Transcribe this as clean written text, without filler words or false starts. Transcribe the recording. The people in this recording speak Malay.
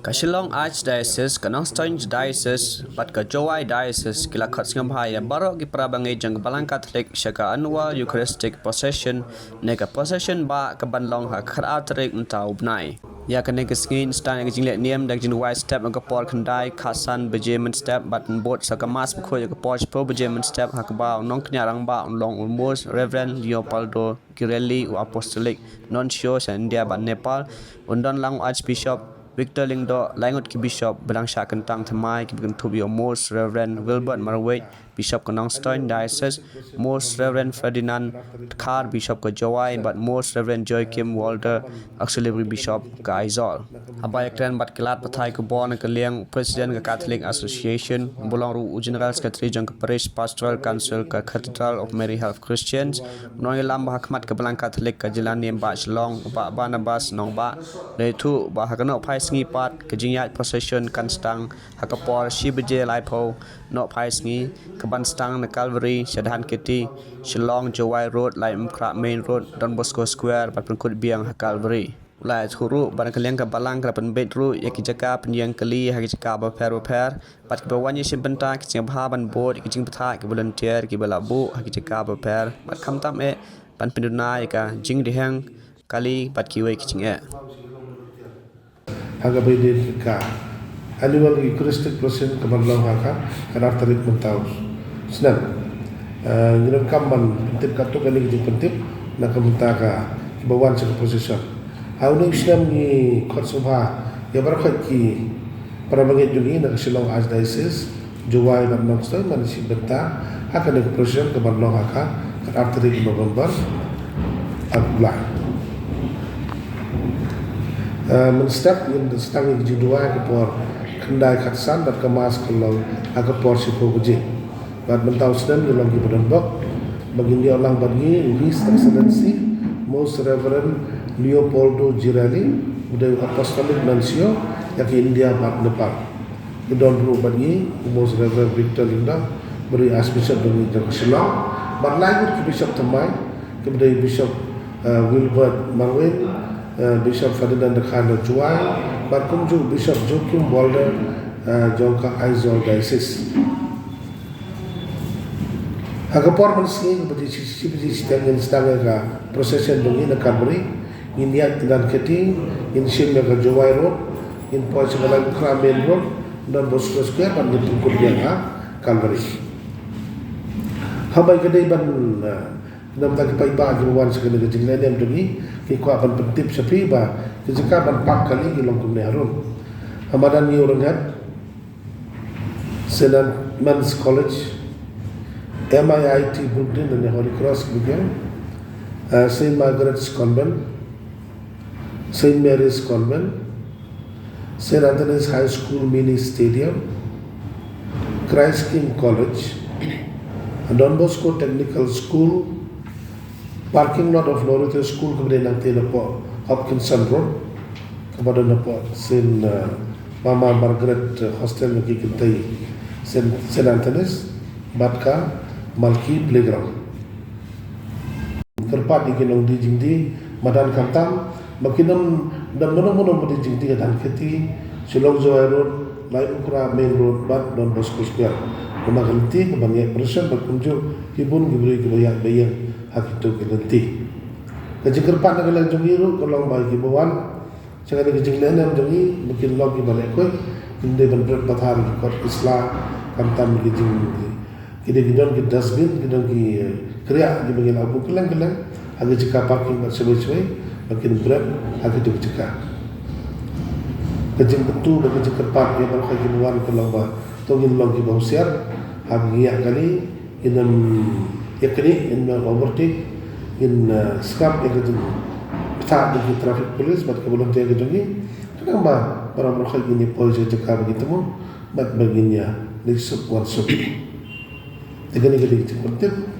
Kashilong Archdiocese, Kanongstoin Diocese, Pat Kajowai Diocese, Kila Kotsngamhaya, Barok Giprabangi Jang Balang Catholic, Shaka Annual Eucharistic Procession, Nega Procession Ba Kabanlong Hakatarik Ntaubnai. Ya kene kesngin stan jinglet niam dak jin wide step ngapor khandai khasan bejemen step button board sakamas bkhoi ngapor pro bejemen step hakba nong knyarang ba long almost Reverend Leopoldo Girelli Apostolic Nuncio India ban Nepal undon lang Archbishop Victor Lingdo langut ki Bishop Belangsha Kentang Thamai ki Bentubi Most Reverend Wilbert Marway Bishop Kanongstoin Diocese Most Reverend Ferdinand Khar Bishop Kajawai but Most Reverend Joachim Walter Auxiliary Bishop Kaizol Abayak ten bat kelat pathai ke bon ke liang President ke Catholic Association Bolong Ru General Secretary jang ke Parish Pastoral Council ke Cathedral of Mary Health Christians menoi lam hakmat ke Belang Catholic ke Jalan Nim Ba Chlong Ba Barnabas Nong Ba leitu ba hakano phai sngi pat ke jingyat procession kan stang hakapor shibeje laipo no phai sngi ban stang na Calvary Shadhan Keti Shillong Jowai Road Lai Mkra Main Road Don Bosco Square pat pengkut biang Calvary Lai Thuru ban kaliang ka balang ka pen bedru yaki jaka penyang kali haki jaka ba per pat ke bawanya simpenta ki jing bha ban board ki jing patha ki volunteer ki balabu haki jaka ba per pat kham tam e pan pendunai ka jing dihang kali pat ki wei ki jing e Haga bedin ka annual Eucharistic procession kabarlang haka kanar tarik mentau senang ngiram kamban pentip katuk kali kijing pentip nak kementah ka bawan sa procession hauneng senang ni khotsobha ya barakhat ki para bangit jungi nak Shillong Archdiocese Jowai dan Nongstoy manisi benta haka nak procession kabarlang haka kanar tarik November abla menstep yang setang yang judua ke por kendai khatsan dan kemas kalau agak por sipo buje bad mentau sedem yang lagi berdembak bagi dia orang bagi His Excellency Most Reverend Leopoldo Girelli Budaya Apostolic Nuncio yang ke India bad Nepal kedon ru bagi Most Reverend Victor Linda beri Archbishop dari Shillong bad lagi ke Bishop Thamai kepada Bishop Wilbert Marway Bishop Ferdinand Khar Juai Barkumju Bishop Joachim Walter Jongka Aizol Diocese Hagapor mensi kepada sisi sistem yang sedang procession dungi nak Calvary India Tidan Keti in Shim yang Jowai Road in Point Sebalang Main Road dan Bosco Square dan di Tungkul yang Calvary Habai kedai ban dalam tak pai ba juwan sekali ke jinglen yang dungi ki ko apan pentip sapi ba jika ban pak kali ki long kumne harun hamadan ni orang hat St. Men's College MIIT Brooklyn dan Holy Cross Brooklyn St. Margaret's Convent St. Mary's Convent St. Anthony's High School Mini Stadium Christ King College Don Bosco Technical School parking lot of Loretta School kemudian nanti lepo Hopkinson Road kepada lepo Saint Mama Margaret Hostel lagi kentai Saint Anthony's Batka Malki Playground kerpat ikinong di jingdi madan kantam makinam dan mono-mono di jingdi dan keti Shillong Jowai Road Lai Ukra Main Road Bat Don Bosco Square rumah kelenti kebanyakan persen berkunjung hibun diberi kebanyakan bayang hak itu kelenti kejekerpan nak lang jungi ru kalau bagi bawan jangan kejenglan yang jungi mungkin lagi balik koi inde benar bathar ki kot islah kamtam ki jing kide gidon ki dustbin gidon ki kriya di bagian abu kelang agak jika parking bersebut-sebut makin berat agak itu jika kejeng betu bagi jekerpan yang berkait bawan kalau bah tongin lagi bausiar hagiya kali inam yakni in overtake in scrap ekajung peta di traffic police bat kebetulan dia kejungi kenapa para mereka ini polisi cekap begitu mu bat baginya di sub one sub ini kita penting